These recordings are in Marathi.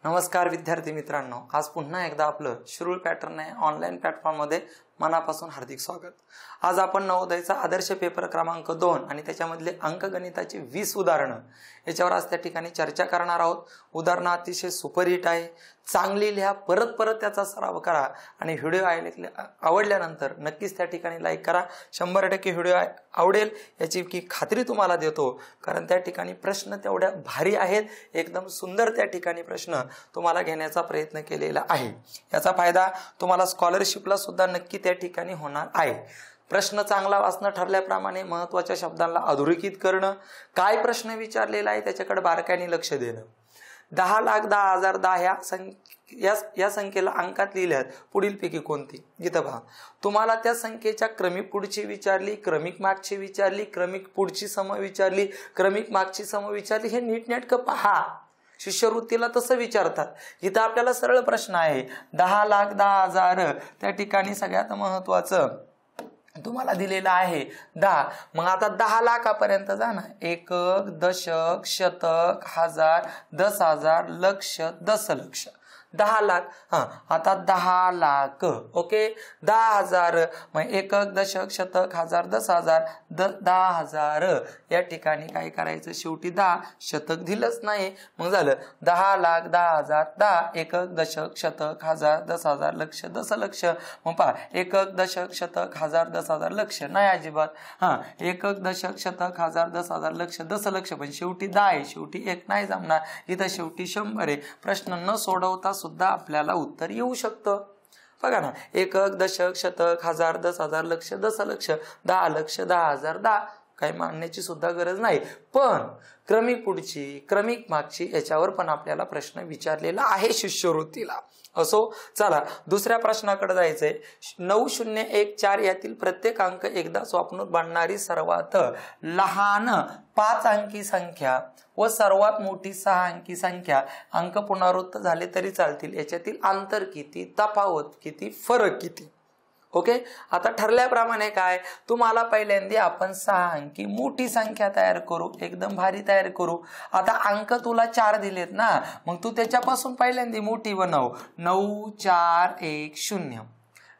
नमस्कार विद्यार्थी मित्रांनो, आज पुन्हा एकदा आपलं शुरूळ पॅटर्न आहे ऑनलाईन प्लॅटफॉर्ममध्ये मनापासून हार्दिक स्वागत। आज आपण नवोदयचा आदर्श पेपर क्रमांक 2 आणि त्याच्यामधले अंकगणिताची 20 उदाहरणं याच्यावर आज त्या ठिकाणी चर्चा करणार आहोत। उदाहरणं अतिशय सुपरहिट आहे, चांगली लिहा, परत परत त्याचा सराव करा आणि व्हिडिओ आवडल्यानंतर नक्कीच त्या ठिकाणी लाईक करा। 100% व्हिडिओ आवडेल याची की खात्री तुम्हाला देतो, कारण त्या ठिकाणी प्रश्न तेवढ्या भारी आहेत, एकदम सुंदर त्या ठिकाणी प्रश्न तुम्हाला घेण्याचा प्रयत्न केलेला आहे। याचा फायदा तुम्हाला स्कॉलरशिपला सुद्धा नक्की त्या ठिकाणी होणार आहे। प्रश्न चांगला वाचणं ठरल्याप्रमाणे महत्त्वाच्या शब्दांना अधोरेखित करणं, काय प्रश्न विचारलेला आहे त्याच्याकडे बारकाईने लक्ष देणं। 10,10,10,10 या संख्येला अंकात लिहिल्यात पुढीलपैकी कोणती? इथं पहा, तुम्हाला त्या संख्येच्या क्रमिक पुढची विचारली, क्रमिक मागची विचारली, क्रमिक पुढची सम विचारली, क्रमिक मागची सम विचारली, हे नीटनेटकं पहा। शिष्यवृत्तीला तसं विचारतात। इथं आपल्याला सरळ प्रश्न आहे, 10,10,10,000 त्या ठिकाणी सगळ्यात महत्त्वाचं तुम्हाला दिलेला आहे 10। मग आता 10 लाखापर्यंत जा ना, एकक, दशक, शतक, हजार, 10,000, लक्ष, दशलक्ष, 10 लाख। आता 10 लाख, ओके, 10,000, मग एकक, दशक, शतक, हजार, 10,000, 10,000 या ठिकाणी काय करायचं, शेवटी 10, शतक दिलंच नाही, मग झालं 10 लाख, 10,000, 10, एकक, दशक, शतक, हजार, 10,000, लक्ष, दशलक्ष। मग पहा, एकक, दशक, शतक, हजार, 10,000, लक्ष नाही अजिबात। एकक, दशक, शतक, हजार, 10,000, लक्ष, दशलक्ष, पण शेवटी 10 आहे, शेवटी 1 नाही जमणार, इथं शेवटी 100 आहे। प्रश्न न सोडवता सुद्धा आपल्याला उत्तर येऊ शकतं। बघा ना, एकक, दशक, शतक, हजार, 10,000, लक्ष, दशलक्ष, 10 लक्ष, 10,000, 10, काही मांडण्याची सुद्धा गरज नाही। पण क्रमिक पुढची, क्रमिक मागची याच्यावर पण आपल्याला प्रश्न विचारलेला आहे शिष्यवृत्तीला। असो, चला दुसऱ्या प्रश्नाकडे जायचंय। 9014 यातील प्रत्येक अंक एकदाच वापरून बनणारी सर्वात लहान 5 अंकी संख्या व सर्वात मोठी 6 अंकी संख्या, अंक पुनरावृत्त झाले तरी चालतील, याच्यातील अंतर किती, तफावत किती, फरक किती? ओके, आता ठरल्याप्रमाणे काय, तुम्हाला पहिल्यांदा आपण 6 अंकी मोठी संख्या तयार करू, एकदम भारी तयार करू। आता अंक तुला 4 दिलेत ना, मग तू त्याच्यापासून पहिल्यांदा मोठी बनव। 9410,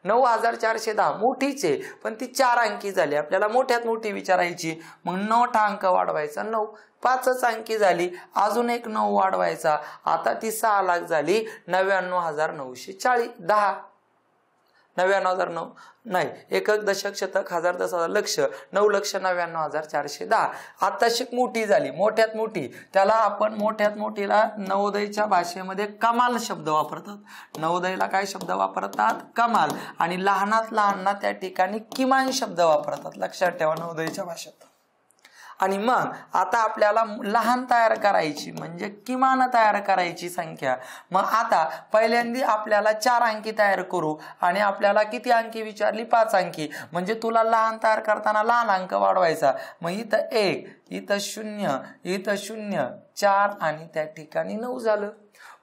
9,410 मोठीचे, पण ती 4 अंकी झाली, आपल्याला मोठ्यात मोठी विचारायची, मग 9 अंक वाढवायचा, 9, 5च अंकी झाली, अजून एक 9 वाढवायचा, आता ती 6 लाख झाली, 99,940, 10, 99,009 नाही, एकक, दशक, शतक, हजार, 10,000, लक्ष, 9,99,410। आता शिक मोठी झाली, मोठ्यात मोठी, त्याला आपण मोठ्यात मोठीला नवोदयच्या भाषेमध्ये कमाल शब्द वापरतात। नवोदयला काय शब्द वापरतात? कमाल। आणि लहानात लहानना त्या ठिकाणी किमान शब्द वापरतात, लक्षात ठेवा नवोदयच्या भाषेत। आणि मग आता आपल्याला लहान तयार करायची म्हणजे किमान तयार करायची संख्या। मग आता पहिल्यांदा आपल्याला 4 अंकी तयार करू आणि आपल्याला किती अंकी विचारली? 5 अंकी, म्हणजे तुला लहान तयार करताना लहान अंक वाढवायचा। मग इथं 1, इथं 0, इथं 0, 4 आणि त्या ठिकाणी 9 झालं।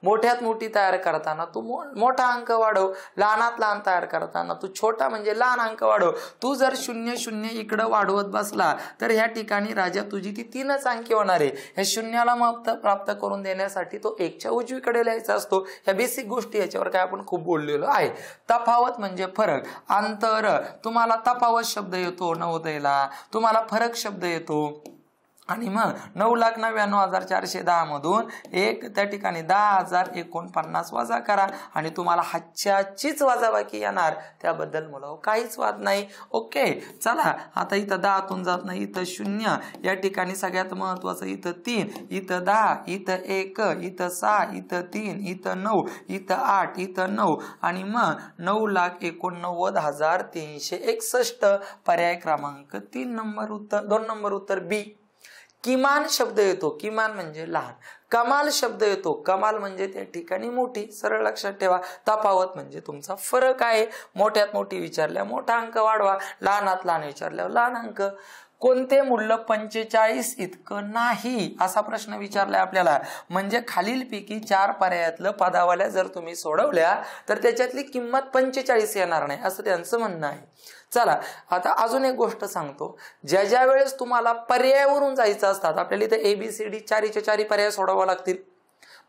मोठ्यात मोठी तयार करताना तू मोठा अंक वाढव, लहानात लहान तयार करताना तू छोटा म्हणजे लहान अंक वाढव। तू जर 0 0 इकडे वाढवत बसला तर ह्या ठिकाणी राजा तुझी ती 3च अंकी होणार आहे। हे शून्याला प्राप्त करून देण्यासाठी तो 1च्या उजवीकडे लिहायचा असतो। ह्या बेसिक गोष्टी याच्यावर काय आपण खूप बोललेलो आहे। तफावत म्हणजे फरक, अंतर, तुम्हाला तफावत शब्द येतो नवोदयला, तुम्हाला फरक शब्द येतो। आणि मग 9,99,410 मधून एक त्या ठिकाणी 10,049 वजा करा आणि तुम्हाला हातच्याचीच वजाबाकी येणार, त्याबद्दल मुलं काहीच वाद नाही। ओके, चला आता इथं 10तून जात नाही, इथं 0, या ठिकाणी सगळ्यात महत्वाचं इथं 3, इथं 10, इथं 1, इथं 6, इथं 3, इथं 9, इथं 8, इथं 9 आणि मग 9,89,361 पर्याय क्रमांक 3 नंबर उत्तर, 2 नंबर उत्तर बी। किमान शब्द येतो, किमान म्हणजे लहान, कमाल शब्द येतो, कमाल म्हणजे त्या ठिकाणी मोठी, सरळ लक्षात ठेवा। तफावत म्हणजे तुमचा फरक आहे, मोठ्यात मोठी विचारल्या मोठा अंक वाढवा, लहानात लहान विचारल्यावर लहान अंक। कोणते मूल्य 45 इतकं नाही असा प्रश्न विचारलाय आपल्याला, म्हणजे खालीलपैकी 4 पर्यायातलं पदावल्या जर तुम्ही सोडवल्या तर त्याच्यातली किंमत 45 येणार नाही असं त्यांचं म्हणणं आहे। चला आता अजून एक गोष्ट सांगतो, ज्या वेळेस तुम्हाला पर्यायावरून जायचं असतात, आपल्याला इथे ABCD 4चे 4 पर्याय सोडवावे लागतील,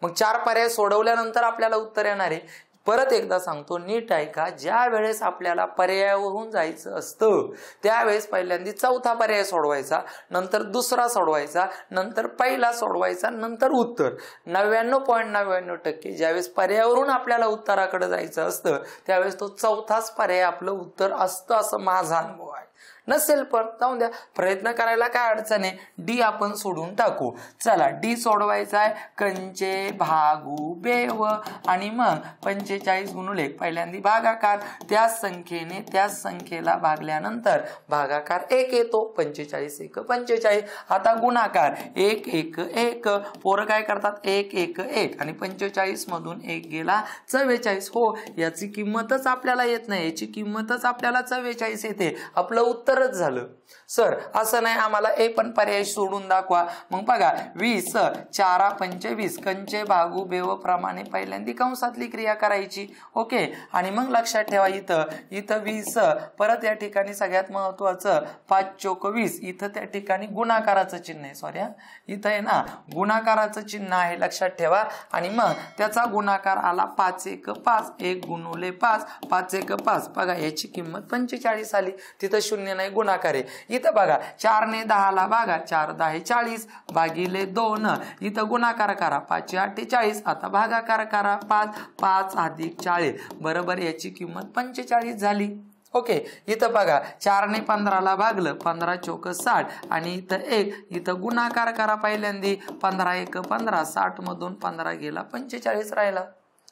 मग 4 पर्याय सोडवल्यानंतर आपल्याला उत्तर येणार आहे. परत एकदा सांगतो, नीट ऐका. ज्या वेळेस आपल्याला पर्यायावरून जायचं असतं त्यावेळेस पहिल्यांदा चौथा पर्याय सोडवायचा, नंतर दुसरा सोडवायचा, नंतर पहिला सोडवायचा, नंतर उत्तर. 99.99% ज्यावेळेस पर्यायावरून आपल्याला उत्तराकडे जायचं असतं त्यावेळेस तो चौथाच पर्याय आपलं उत्तर असतं, असं माझा अनुभव आहे. नसेल पण जाऊन द्या, प्रयत्न करायला काय अडचण आहे. डी आपण सोडून टाकू. चला, डी सोडवायचा आहे. कंचे भागू बेव आणि मग 45 गुणुले पहिल्यांदा भागाकार, त्याच संख्येने त्याच संख्येला भागल्यानंतर भागाकार 1 येतो. 45 1 45. आता गुणाकार 1 1 1. पोरं काय करतात, 1 1 1 आणि 45 मधून 1 गेला 44. हो, याची किंमतच आपल्याला येत नाही, याची किंमतच आपल्याला 44 येते. आपलं उत्तरच झालं. सर असं नाही, आम्हाला ए पण पर्याय सोडून दाखवा. मग बघा, 20 4 25 कंचे भागू बेव प्रमाणे पहिल्यांदा कंसातली क्रिया करायची. ओके, आणि मग लक्षात ठेवा इथं 20 परत या ठिकाणी सगळ्यात महत्वाचं 5 चोक 20. इथं त्या ठिकाणी गुणाकाराचं चिन्ह आहे. सॉरी, इथं आहे ना गुणाकाराचं चिन्ह आहे, लक्षात ठेवा. आणि मग त्याचा गुणाकार आला 5 1 5. 1 गुणुले 5 5 1 5. बघा याची किंमत 45 आली. तिथं शून्य नाही, गुणाकार आहे. इथं बघा 4 ने 10 ला भागा, 4 10 40 भागिले 2. इथं गुणाकार करा, 5 8 40. आता भागाकार करा, 5 5 अधिक 40 बरोबर याची किंमत 45 झाली. ओके, इथं बघा 4 ने 15 ला भागलं, 15 चोक 60 आणि इथं 1. इथं गुणाकार करा पहिल्यांदा, 15 1 15. 60 मधून 15 गेला, 45 राहिला.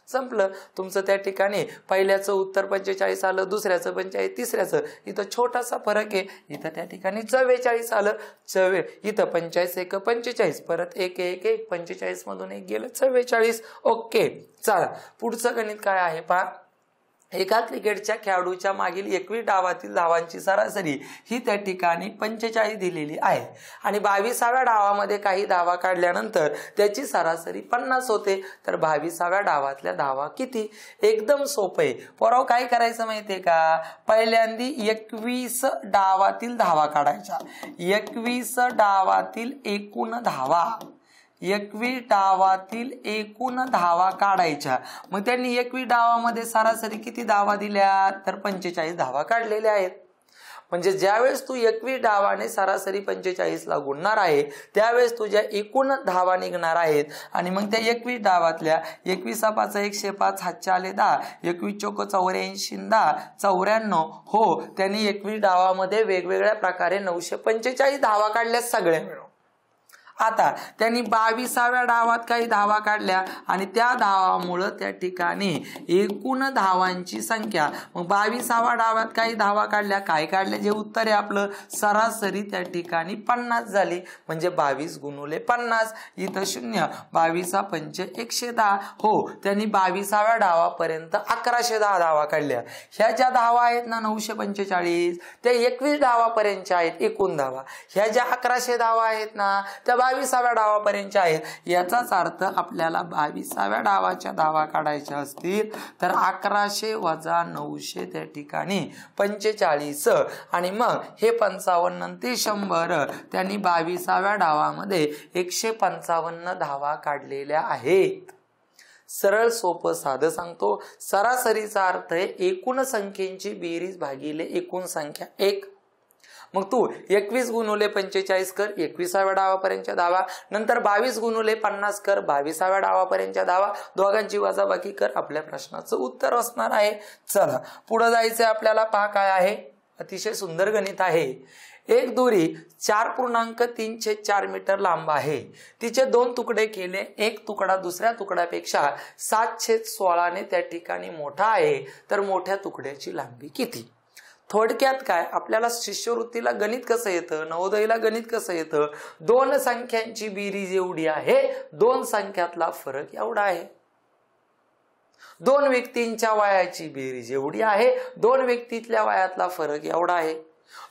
संपलं तुमचं. त्या ठिकाणी पहिल्याचं उत्तर 45 आलं, दुसऱ्याचं 45, तिसऱ्याचं इथं छोटासा फरक आहे. इथं त्या ठिकाणी 44 आलं. इथं 45 1 45. परत 1 1 1 45 मधून 1 गेलं 44. ओके, चला पुढचं गणित काय आहे पहा. एका क्रिकेटच्या खेळाडूच्या मागील 21 डावातील धावांची सरासरी ही त्या ठिकाणी 45 दिलेली आहे आणि 22व्या डावामध्ये काही धावा काढल्यानंतर त्याची सरासरी 50 होते. तर 22व्या डावातल्या धावा किती? एकदम सोपं आहे. पोराव काय करायचं माहितीये का, पहिल्यांदा 21 डावातील धावा काढायच्या. 21 डावातील एकूण धावा, 21 डावातील एकूण धावा काढायच्या. मग त्यांनी 21 डावामध्ये सरासरी किती धावा दिल्या, तर 45 धावा काढलेल्या आहेत. म्हणजे ज्यावेळेस तू 21 डावाने सरासरी 45 ला गुणणार आहे त्यावेळेस तुझ्या एकूण धावा निघणार आहेत. आणि मग त्या 21 डावातल्या 21 5 105 हातच्या आले 10, 21 चोक 84 10 94. हो, त्यांनी 21 डावामध्ये वेगवेगळ्या प्रकारे 945 धावा काढल्या सगळ्या मिळून. आता त्यांनी 22व्या डावात काही धावा काढल्या आणि त्या धावामुळे त्या ठिकाणी एकूण धावांची संख्या, मग 22व्या डावात काही धावा काढल्या, काय काढल्या, जे उत्तर आहे आपलं सरासरी त्या ठिकाणी 50 झाली. म्हणजे 22 गुणुले 50. इथं 0. 22 5 110. हो, त्यांनी 22व्या डावापर्यंत 1110 धावा काढल्या. ह्या ज्या धावा आहेत ना 945 त्या 21 डावापर्यंतच्या आहेत एकूण धावा. ह्या ज्या 1100 धावा आहेत ना त्या 22व्या डावापर्यंत आहेत. याचाच अर्थ आपल्याला 22व्या डावाच्या धावा काढायच्या असतील तर 1100 वजा 900 त्या ठिकाणी 45 आणि मग हे 55 ते 100. त्यांनी 22व्या डावामध्ये 155 धावा काढलेल्या आहेत. सरळ सोपं साधं सांगतो, सरासरीचा अर्थ आहे एकूण संख्येची बेरीज भागिले एकूण संख्या 1. मग तू 21 गुणुले 45 कर, 21व्या डावापर्यंतच्या धावा, नंतर 22 गुणुले 50 कर, 22व्या डावापर्यंतच्या धावा, दोघांची वजाबाकी कर. आपल्या प्रश्नाचं उत्तर असणार आहे. चला पुढे जायचंय आपल्याला. पहा काय आहे, अतिशय सुंदर गणित आहे. एक दोरी 4.34 मीटर लांब आहे. तिचे 2 तुकडे केले, एक तुकडा दुसऱ्या तुकड्यापेक्षा 7/16 ने त्या ठिकाणी मोठा आहे, तर मोठ्या तुकड्याची लांबी किती? थोडक्यात काय, आपल्याला शिष्यवृत्तीला गणित कसं येतं, नवोदयला गणित कसं येतं, 2 संख्यांची बेरीज एवढी आहे, 2 संख्यातला फरक एवढा आहे. 2 व्यक्तींच्या वयाची बेरीज एवढी आहे, 2 व्यक्तीतल्या वयातला फरक एवढा आहे.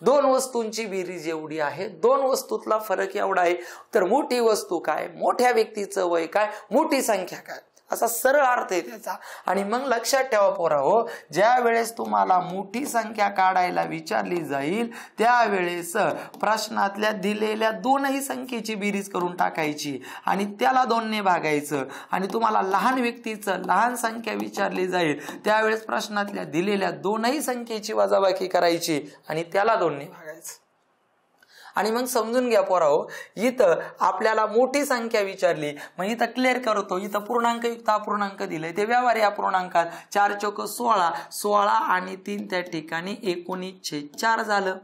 2 वस्तूंची बेरीज एवढी आहे, 2 वस्तूतला फरक एवढा आहे. तर मोठी वस्तू काय, मोठ्या व्यक्तीचं वय काय, मोठी संख्या काय. असा सरळ अर्थ आहे त्याचा. आणि मग लक्षात ठेवा पोरांनो, ज्या वेळेस तुम्हाला मोठी संख्या काढायला विचारली जाईल त्यावेळेस प्रश्नातल्या दिलेल्या दोनही संख्येची बेरीज करून टाकायची आणि त्याला 2ने भागायचं. आणि तुम्हाला लहान व्यक्तीचं लहान संख्या विचारली जाईल त्यावेळेस प्रश्नातल्या दिलेल्या दोनही संख्येची वजाबाकी करायची आणि त्याला 2ने भागायचं. आणि मग समजून घ्या पोरांनो, इथं आपल्याला मोठी संख्या विचारली, मग इथं क्लिअर करतो. इथं पूर्णांक युक्त अपूर्णांक दिले, ते व्यवहारी अपूर्णांकात 4 चौक 16, 16 आणि 3 त्या ठिकाणी 19/4 झालं.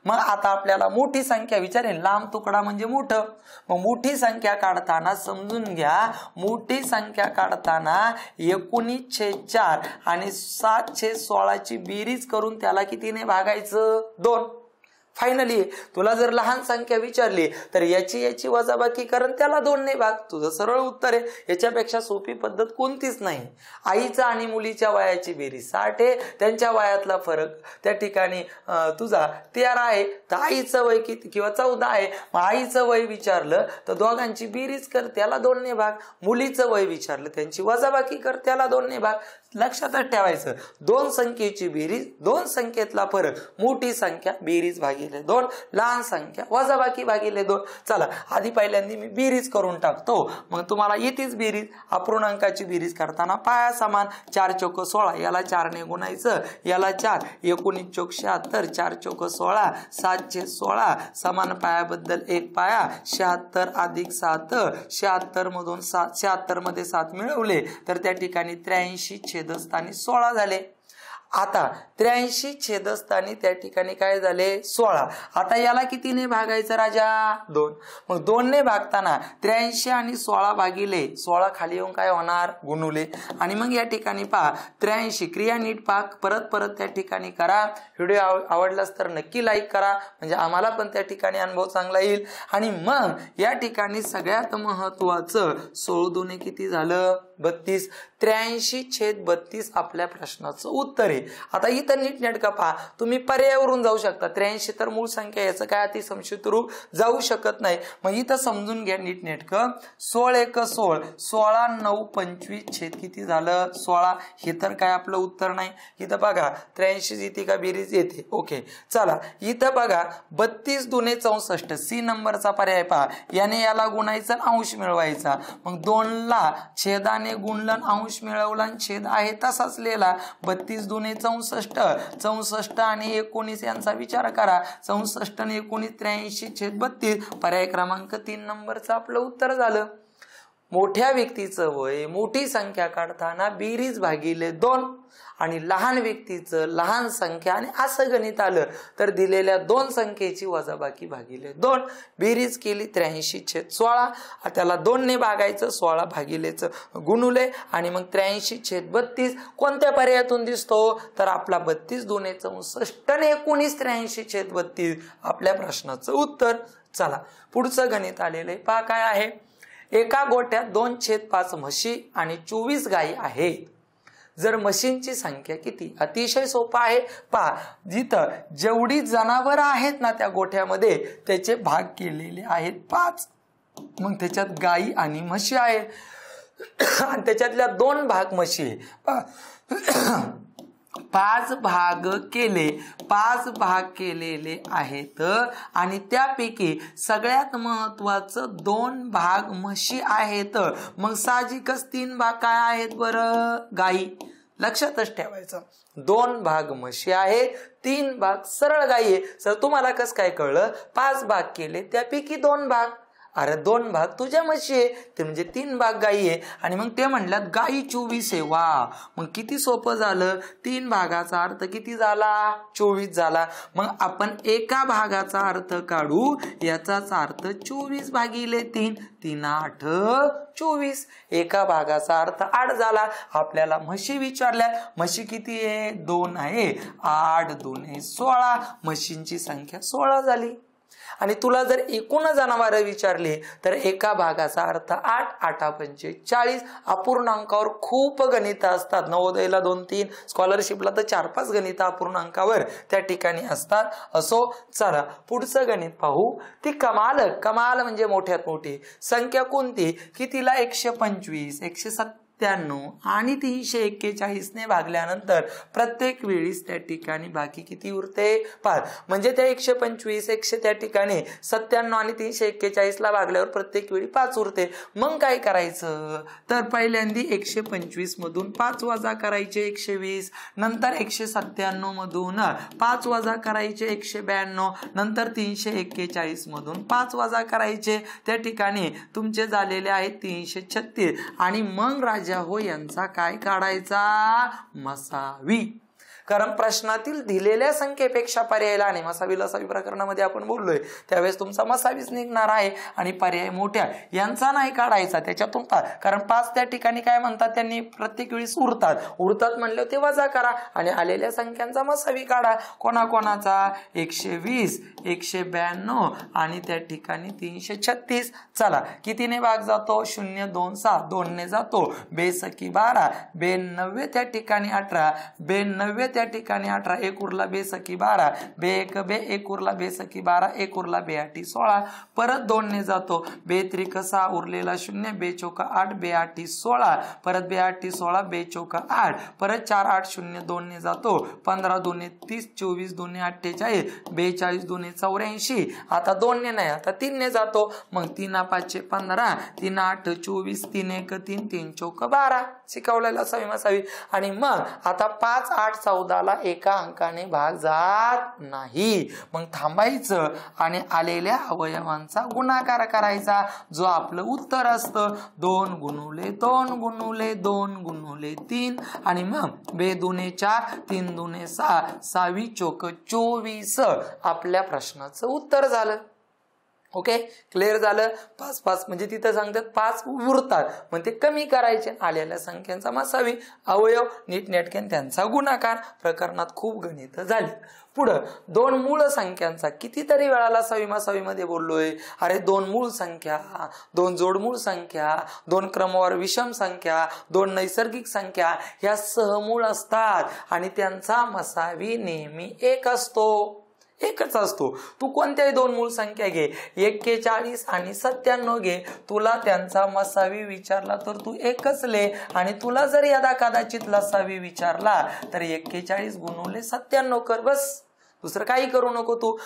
मग आता आपल्याला मोठी संख्या विचारेल, लांब तुकडा म्हणजे मोठं. मग मोठी संख्या काढताना समजून घ्या, मोठी संख्या काढताना 19/4 आणि 7/16 ची बेरीज करून त्याला कितीने भागायचं? 2. फायनली तुला जर लहान संख्या विचारली तर याची वजाबाकी करून त्याला 2ने भाग. तुझं सरळ उत्तर आहे. याच्यापेक्षा सोपी पद्धत कोणतीच नाही. आईचा आणि मुलीच्या वयाची बेरीज 60 आहे, त्यांच्या वयातला फरक त्या ठिकाणी तुझा 13 आहे, तर आईचं वय किती किंवा 14 आहे. मग आईचं वय विचारलं तर दोघांची बेरीज कर, त्याला 2ने भाग. मुलीचं वय विचारलं त्यांची वजाबाकी कर, त्याला 2ने भाग. लक्षातच ठेवायचं, 2 संख्येची बेरीज, 2 संख्येतला फरक, मोठी संख्या बेरीज भागिले 2, लहान संख्या वजाबाकी भागिले 2. चला आधी पहिल्यांदा मी बेरीज करून टाकतो, मग तुम्हाला येतेच बेरीज. अपूर्णांकाची बेरीज करताना पाया समान, 4 चौक 16, याला 4ने गुणायचं, याला 4, 19 चौक 76, 4 चौक 16, 7/16 समान पायाबद्दल 1 पाया, 76 अधिक 7, 76 मधून 76 मध्ये 7 मिळवले तर त्या ठिकाणी 83 छेदस्थानी 16 झाले. आता 83 छेदस्थानी त्या ठिकाणी काय झाले? 16. आता याला कितीने भागायचं राजा? 2. मग 2ने भागताना 83 आणि 16 भागिले 16 खाली येऊन काय होणार? गुणुले. आणि मग या ठिकाणी पहा 83 क्रिया नीट पहा, परत त्या ठिकाणी करा. व्हिडिओ आवडलास तर नक्की लाईक करा, म्हणजे आम्हाला पण त्या ठिकाणी अनुभव चांगला येईल. आणि मग या ठिकाणी सगळ्यात महत्वाचं 16 दुने किती झालं? 32. 83/32 आपल्या प्रश्नाचं उत्तर आहे. आता इथं नीटनेटका पहा, तुम्ही पर्यायावरून जाऊ शकता. 83 तर मूळ संख्या, याचं काय अतिसंक्षिप्त रूप जाऊ शकत नाही. मग इथं समजून घ्या नीटनेटकं, 16 1 16, 16 9 25 छेद किती झालं? 16. हे तर काय आपलं उत्तर नाही. इथं बघा 83 येते का बेरीज येते? ओके चला इथं बघा 32 दुने 64, सी नंबरचा पर्याय पहा. याने याला गुणायचं, अंश मिळवायचा. मग 2ला छेदाने गुणलन, अंश मिळवला, छेद आहे तसाच लिहिला. 32 दुने 64, 64 आणि 19 यांचा विचार करा. 64 आणि 19 83/32, पर्याय क्रमांक 3 नंबरचं आपलं उत्तर झालं. मोठ्या व्यक्तीचं वय, मोठी संख्या काढताना बेरीज भागिले 2 आणि लहान व्यक्तीचं लहान संख्या आणि असं गणित आलं तर दिलेल्या 2 संख्येची वजाबाकी भागिले 2, बेरीज केली 83/16, त्याला 2ने भागायचं, 16 भागिलेच गुणुले आणि मग 83/32 कोणत्या पर्यायातून दिसतो? तर आपला 32 दुने 64 आणि 19 83/32 आपल्या प्रश्नाचं उत्तर. चला पुढचं गणित आलेलं आहे, पहा काय आहे. एका गोट्यात 2/5 म्हशी आणि 24 गायी आहेत. जर म्हशींची संख्या किती? अतिशय सोपा आहे. पहा जिथं जेवढी जनावर आहेत ना त्या गोठ्यामध्ये त्याचे भाग केलेले आहेत 5. मग त्याच्यात गायी आणि म्हशी आहेत आणि त्याच्यातल्या 2 भाग म्हशी आहे. 5 भाग केलेले आहेत आणि त्यापैकी सगळ्यात महत्वाचं 2 भाग म्हशी आहेत. मग साहजिकच 3 भाग काय आहेत बरं? गायी. लक्षातच ठेवायचं, 2 भाग म्हशी आहेत, 3 भाग सरळ गायी आहे. सर तुम्हाला कसं काय कळलं? 5 भाग केले त्यापैकी 2 भाग, अरे 2 भाग तुझ्या म्हशी आहे, ते म्हणजे 3 भाग गायी आहे. आणि मग ते म्हणल्यात गायी 24 आहे. वा, मग किती सोपं झालं. 3 भागाचा अर्थ किती झाला? 24 झाला. मग आपण एका भागाचा अर्थ काढू, याचाच अर्थ 24 भागिले 3, 3 8 24. एका भागाचा अर्थ 8 झाला. आपल्याला म्हशी विचारल्या, म्हशी किती आहे? 2 आहे. 8 2 16, म्हशींची संख्या 16 झाली. आणि तुला जर एकूण जनावरं विचारली तर एका भागाचा अर्थ 8, 8 पंचे 40. अपूर्णांकावर खूप गणित असतात. नवोदयला 2-3, स्कॉलरशिपला तर 4-5 गणित अपूर्णांकावर त्या ठिकाणी असतात. असो चला पुढचं गणित पाहू. ती कमाल म्हणजे मोठ्यात मोठी संख्या कोणती? की तिला 125, 97 आणि 341 ने भागल्यानंतर प्रत्येक वेळीस त्या ठिकाणी बाकी किती उरते 5. म्हणजे त्या 125 100 त्या ठिकाणी 97 आणि 341 ला भागल्यावर प्रत्येक वेळी 5 उरते. मग काय करायचं तर पहिल्यांदी 125 मधून 5 वजा करायचे 120, नंतर 197 मधून 5 वजा करायचे 192, नंतर 341 मधून 5 वजा करायचे त्या ठिकाणी तुमचे झालेले आहेत 336. आणि मग राजा हो यांचा काय काढायचा मसावी. कारण प्रश्नातील दिलेल्या संख्येपेक्षा पर्यायला आणि मसावी लसावी प्रकरणामध्ये आपण बोललोय त्यावेळेस तुमचा मसावीच निघणार आहे आणि पर्याय मोठ्या यांचा नाही काढायचा त्याच्यातून. कारण 5 त्या ठिकाणी काय म्हणतात त्यांनी प्रत्येक वेळी उरतात म्हणले ते वजा करा आणि आलेल्या संख्यांचा मसावी काढा. कोणाकोणाचा 120 192 आणि त्या ठिकाणी 336. चला कितीने भाग जातो 0 2 6 2 ने जातो बेसकी 12 92 त्या ठिकाणी 18 92 त्या ठिकाणी 18 1 उरला बेसकी 12 बे1 बे 1 उरला बेसकी 12 1 उरला बेआठी 16 परत 2 ने जातो बेत्रिक 6 उरलेला 0 बेचौका 8 बेआठी 16 परत बेआठी 16 बेचौका 8 परत 4 8 0 2 ने जातो 15 2 30 24 2 48 42 2 84. आता 2 ने नाही आता 3 ने जातो मग 3 5 15 3 8 24 3 1 3 3 चौक 12 शिकवलेला सवी मसावी. आणि मग आता 5 8 14 ला एका अंकाने भाग जात नाही मग थांबायचं आणि आलेल्या अवयवांचा गुणाकार करायचा जो आपलं उत्तर असतं 2 गुणुले 2 गुणुले 2 गुणुले 3 आणि मग 2 दुने 4 3 दुने 6 6 चौक 24 आपल्या प्रश्नाचं उत्तर झालं. ओके क्लिअर झालं. 5 5 म्हणजे तिथं सांगतात 5 उरतात मग ते कमी करायचे आलेल्या संख्यांचा मसावी अवयव नीटनेटकेन त्यांचा गुणाकार. प्रकरणात खूप गणित झाली. पुढं 2 मूळ संख्यांचा कितीतरी वेळाला सवी मसावी मध्ये बोललोय. अरे 2 मूळ संख्या 2 जोडमूळ संख्या 2 क्रमवार विषम संख्या 2 नैसर्गिक संख्या ह्या सहमूळ असतात आणि त्यांचा मसावी नेहमी 1 असतो. एकच असतो. तू कोणत्याही 2 मूळ संख्या घे 41 आणि 97 घे तुला त्यांचा मसावी विचारला तर तू एकच ले आणि तुला जर यदा कदाचित लसावी विचारला तर 41 गुणुले 97 कर बस दुसरं काही करू नको तू.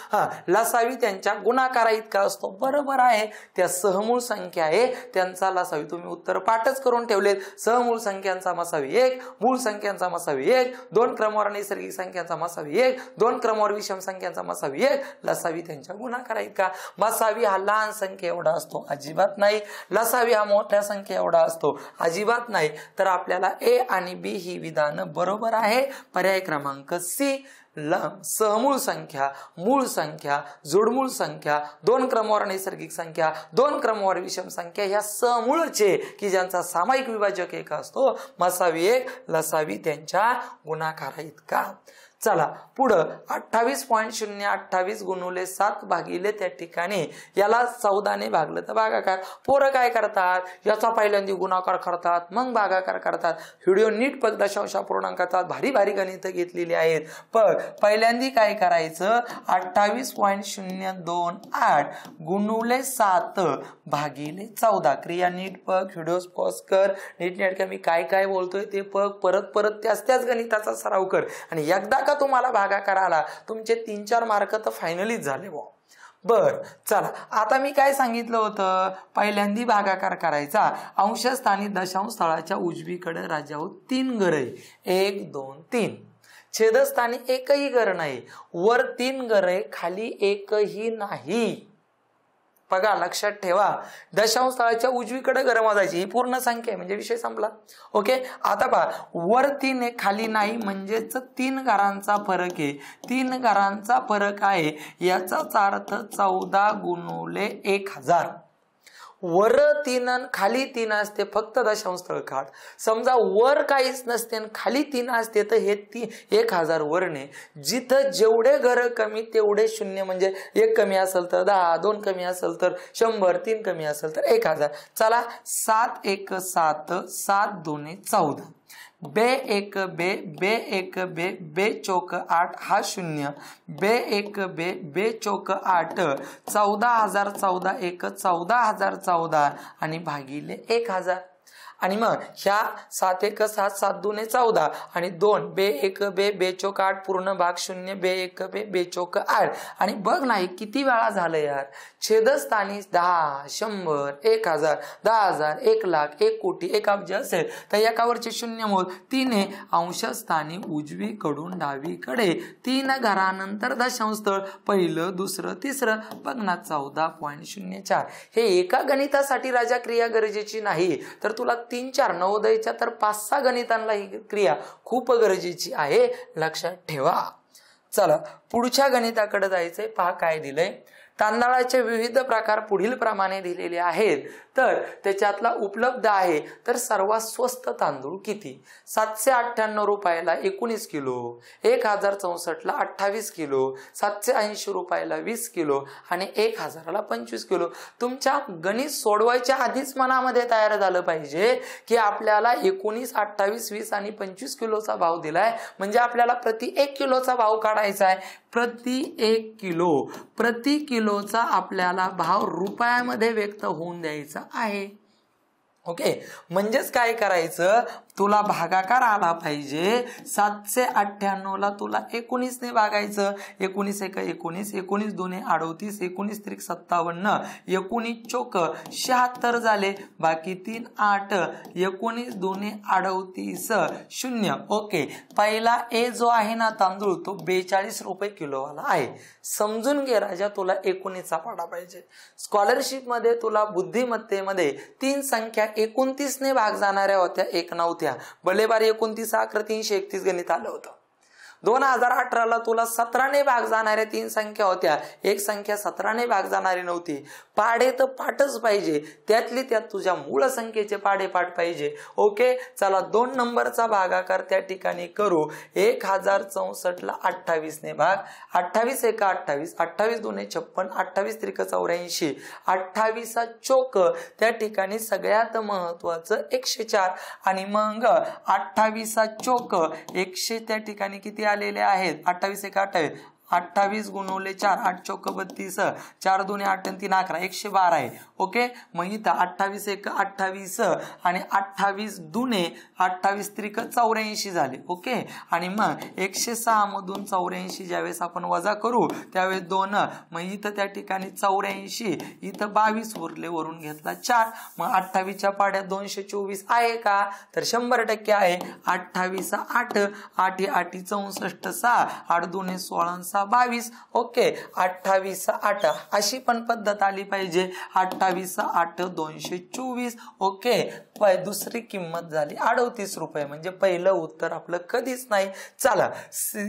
लसावी त्यांच्या गुणाकारा इतका असतो. बरोबर आहे त्या सहमूळ संख्या आहे त्यांचा लसावी तुम्ही उत्तर पाठच करून ठेवलेत. सहमूळ संख्यांचा मसावी 1 मूळ संख्यांचा मसावी 1 2 क्रमवार नैसर्गिक संख्यांचा मसावी 1 2 क्रमवार विषम संख्यांचा मसावी 1 लसावी त्यांच्या गुणाकारा इतका. मसावी हा लहान संख्या एवढा असतो अजिबात नाही. लसावी हा मोठ्या संख्या एवढा असतो अजिबात नाही. तर आपल्याला ए आणि बी ही विधान बरोबर आहे. पर्याय क्रमांक सी सहमूळ संख्या मूळ संख्या जोडमूळ संख्या 2 क्रमवार नैसर्गिक संख्या 2 क्रमवार विषम संख्या ह्या सहमूळचे की ज्यांचा सामायिक विभाजक 1 असतो मसावी 1 लसावी त्यांच्या गुणाकारा इतका. चला पुढं 28.028 गुणुले 7 भागिले त्या ठिकाणी याला 14 ने भागलं तर भागाकार. पोरं काय करतात याचा पहिल्यांदा गुणाकार करतात मग भागाकार करतात. व्हिडिओ नीट बघ दशांश अपूर्णांकाचा भारी भारी गणित घेतलेली आहेत. पण पहिल्यांदा काय करायचं 28.028 गुणुले 7 भागिले 14 क्रिया नीट बघ व्हिडिओ पॉज कर नीट मी काय काय बोलतोय ते बघ परत त्याच गणिताचा सराव कर आणि एकदा का तुम्हाला भागाकार आला तुमचे 3-4 मार्क तर फायनलीच झाले. बर चला आता मी काय सांगितलं होतं पहिल्यांदा भागाकार करायचा. अंशस्थानी दशांश स्थळाच्या उजवीकडे राजावर 3 घर आहे 1 2 3. छेदस्थानी एकही घर नाही. वर 3 घर आहे खाली एकही नाही. बघा लक्षात ठेवा दशांश स्थळाच्या उजवीकडे घर मोजायची ही पूर्ण संख्या आहे म्हणजे विषय संपला. ओके आता पहा वर 3 आहे खाली नाही म्हणजेच 3 घरांचा फरक आहे. 3 घरांचा फरक आहे याचाच अर्थ 14 गुणुले 1000. वर 3 आणि खाली 3 असते फक्त दशांश स्थळ काढ. समजा वर काहीच नसते आणि खाली 3 असते तर हे 1000 वरने जिथं जेवढे घर कमी तेवढे शून्य म्हणजे 1 कमी असेल तर 10 2 कमी असेल तर 100 3 कमी असेल तर 1000. चला 7 1 7 7 2 14 बे 1 बे बे 1 बे बे चौक 8 हा 0 बे 1 बे बे चौक 8 14014 1 14014 आणि भागिले 1000. आणि मग ह्या 7 एक 7, 7 दुने 14 आणि 2 बे 1 बे बे चौक 8 पूर्ण भाग 0 बे 1 बे बे चौक 8 आणि बघ नाही किती वेळा झालं यार. छेदस्थानी 10, 100, 1000, 10,000, 1,00,000, 1 कोटी, 1 अब्ज असेल तर एकावरचे शून्य मोज 3 अंशस्थानी उजवीकडून डावीकडे 3 घरानंतर दशांश स्थळ पहिलं दुसरं तिसरं बघ ना 14.04. हे एका गणितासाठी राजा क्रिया गरजेची नाही तर तुला 3-4 नवोदयच्या तर 5-6 गणितांना ही क्रिया खूप गरजेची आहे, लक्षात ठेवा. चला पुढच्या गणिताकडे जायचंय. पहा काय दिलंय. तांदळाचे विविध प्रकार पुढील प्रमाणे दिलेले आहेत तर त्याच्यातला उपलब्ध आहे तर सर्वात स्वस्त तांदूळ किती. 798 रुपयाला 19 किलो, 1064ला 28 किलो, 780 रुपयाला 20 किलो आणि 1000ला 25 किलो. तुमच्या गणित सोडवायच्या आधीच मनामध्ये तयार झालं पाहिजे की आपल्याला 19, 28, 20 आणि 25 किलोचा भाव दिलाय म्हणजे आपल्याला प्रति 1 किलोचा भाव काढायचा आहे. प्रति 1 किलो, प्रति किलोचा आपल्याला भाव रुपयामध्ये व्यक्त होऊन द्यायचा आहे. ओके, म्हणजेच काय करायचं, तुला भागाकार आला पाहिजे. 798ला तुला 19 ने भागायचं. 19 एक 19, 19 दोन्ही 38, 19 त्रिक 57, 19 चौक 76 झाले, बाकी 3 8, 19 दोन्ही 38 0. ओके, पहिला ए जो आहे ना तांदूळ तो 42 रुपये किलोवाला आहे. समजून घे राजा, तुला 19चा पाडा पाहिजे. स्कॉलरशिप मध्ये तुला बुद्धिमत्तेमध्ये 3 संख्या 29 ने भाग जाणाऱ्या होत्या, 1 नव्हत्या. भले बार 29 अकरा 331 गणित आलं होतं. 2018ला तुला 17 ने भाग जाणाऱ्या 3 संख्या होत्या, एक संख्या 17 ने भाग जाणारी नव्हती. पाडे तर पाठच पाहिजे, त्यातली त्यात तुझ्या मूळ संख्येचे पाडे पाठ पाहिजे. ओके, चला 2 नंबरचा भागाकार त्या ठिकाणी करू. 1064ला 28 ने भाग, 28 एक 28, 28 दोन्ही 56, 28 त्रिक 84, 28 चौक त्या ठिकाणी सगळ्यात महत्वाचं 104 आणि मग 28 चौक 100 त्या ठिकाणी किती आलेले आहेत. 28 एक 28, 28 गुणवले 4, 8 चौक 32, 4 दोन्ही 8 3 11, 112 आहे. ओके, मग इथं 28 एक 28 आणि 28 दुने 28 त्रिक 84 झाले. ओके, आणि मग 106 मधून 84 ज्यावेळेस आपण वजा करू त्यावेळेस 2, मग इथं त्या ठिकाणी 84, इथं 22 उरले, वरून घेतला 4. मग 28च्या पाड्यात 224 आहे का, तर 100% आहे. 28 8, 8 8 64, 6 8 दोन्ही 16, 22. ओके, 28 8 अशी पण पद्धत आली पाहिजे. 28 8 224. ओके, दुसरी किंमत झाली 38 रुपये, म्हणजे पहिलं उत्तर आपलं कधीच नाही. चला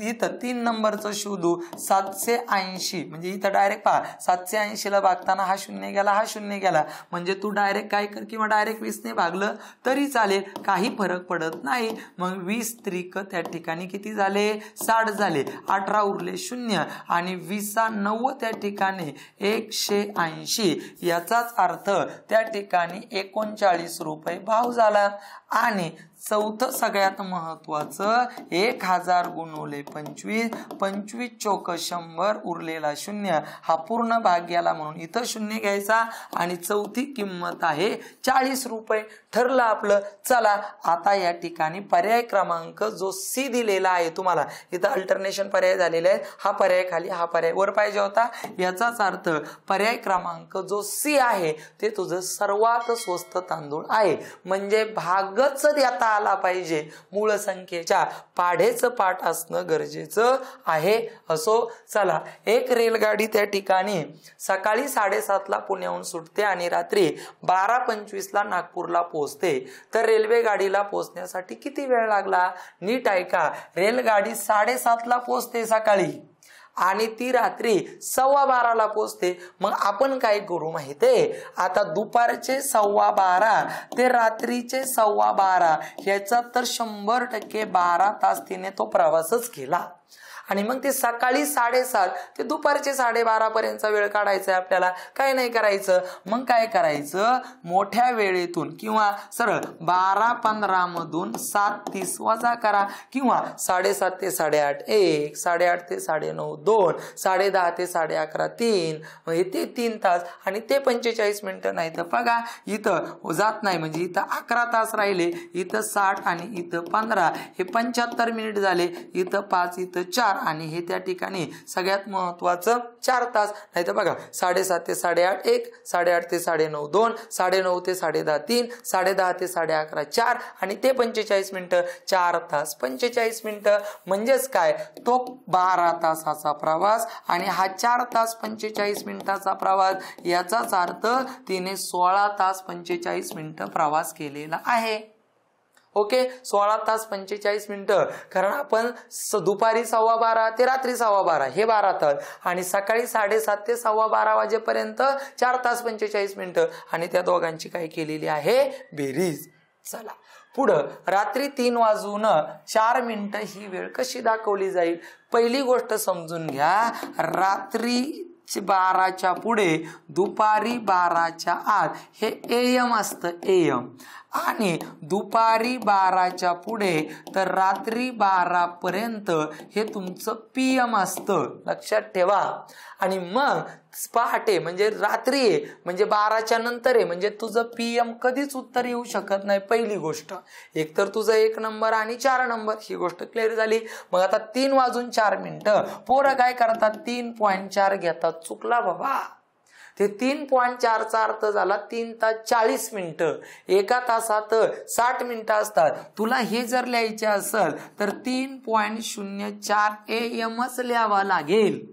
इथं 3 नंबरचं शोधू. 780 म्हणजे इथं डायरेक्ट पहा, 780 ला भागताना हा 0 गेला, हा 0 गेला, म्हणजे तू डायरेक्ट काय कर किंवा डायरेक्ट 20 ने भागलं तरी चालेल, काही फरक पडत नाही. मग 20 त्रिक त्या ठिकाणी किती झाले, 60 झाले, 18 उरले 0 आणि 20 9 त्या ठिकाणी 180. याचाच अर्थ त्या ठिकाणी 39 रुपये भाव झाला. आणि चौथं सगळ्यात महत्वाचं 1000 गुणवले 25, 25 चौक 100 उरलेला 0, हा पूर्ण भाग गेला म्हणून इथं 0 घ्यायचा. आणि चौथी किंमत आहे 40 रुपये. ठरलं आपलं. चला आता या ठिकाणी पर्याय क्रमांक जो सी दिलेला आहे तुम्हाला, इथं अल्टरनेशन पर्याय झालेले आहेत, हा पर्याय खाली हा पर्याय वर पाहिजे होता. याचाच अर्थ पर्याय क्रमांक जो सी आहे ते तुझं सर्वात स्वस्त तांदूळ आहे. म्हणजे भागच देता आला पाहिजे, मूळ संख्येच्या पाढेचं पाठ असणं गरजेचं आहे. असो, चला एक रेलगाडी त्या ठिकाणी सकाळी 7:30ला पुण्याहून सुटते आणि रात्री 12:25ला नागपूरला पोहोचते. तर रेल्वे गाडीला पोहोचण्यासाठी किती वेळ लागला, नीट ऐका. रेलगाडी 7:30ला पोहोचते सकाळी आणि ती रात्री 12:15ला पोहोचते. मग आपण काय करू माहितीये, आता दुपारचे 12:15 ते रात्रीचे 12:15 याचा तर 100% 12 तास तिने तो प्रवासच केला. आणि मग ते सकाळी 7:30 ते दुपारचे 12:30 पर्यंतचा वेळ काढायचा आहे आपल्याला. काय नाही करायचं, मग काय करायचं, मोठ्या वेळेतून किंवा सरळ 12:15 मधून 7:30 वजा करा, किंवा 7:30 ते 8:30 1, 8:30 ते 9:30 2, 10:30 ते 11:30 3, ते 3 तास आणि ते 45 मिनिटं. नाही तर बघा इथं जात नाही, म्हणजे इथं 11 तास राहिले, इथं 60 आणि इथं 15, हे 75 मिनिट झाले. इथं 5 इथं 4 आणि हे त्या ठिकाणी सगळ्यात महत्वाचं 4 तास. नाही तर बघा 7:30 ते 8:30 1, 8:30 ते 9:30 2, 9:30 ते 10:30 3, 10:30 ते 11:30 4 आणि ते 45 मिनिटं. 4 तास 45 मिनिटं म्हणजेच काय, तो 12 तासाचा प्रवास आणि हा 4 तास 45 मिनिटाचा प्रवास. याचाच अर्थ तिने 16 तास 45 मिनिटं प्रवास केलेला आहे. ओके, 16 तास 45 मिनिटं. कारण आपण दुपारी 12:15 ते रात्री 12:15 हे 12 तास आणि सकाळी 7:30 ते 12:15 वाजेपर्यंत 4 तास 45 मिनिटं आणि त्या दोघांची काय केलेली आहे, बेरीज. चला पुढं, रात्री 3 वाजून 4 मिनिटं ही वेळ कशी दाखवली जाईल. पहिली गोष्ट समजून घ्या, रात्री 12च्या पुढे दुपारी 12च्या आत हे AM असतं, AM, आणि दुपारी 12च्या पुढे तर रात्री 12 पर्यंत हे तुमचं PM असतं, लक्षात ठेवा. आणि मग पहाटे म्हणजे रात्री आहे, म्हणजे 12च्या नंतर आहे, म्हणजे तुझं PM कधीच उत्तर येऊ शकत नाही. पहिली गोष्ट, एक तर तुझं 1 नंबर आणि 4 नंबर, ही गोष्ट क्लिअर झाली. मग आता 3 वाजून 4 मिनिटं पोरं काय करतात, 3.4 घेतात. चुकला बाबा, ते 3.4चा अर्थ झाला 3 तास 40 मिनिटं. एका तासात 60 मिनिटं असतात. तुला हे जर लिहायचे असेल तर 3.04 AM लिहावा लागेल.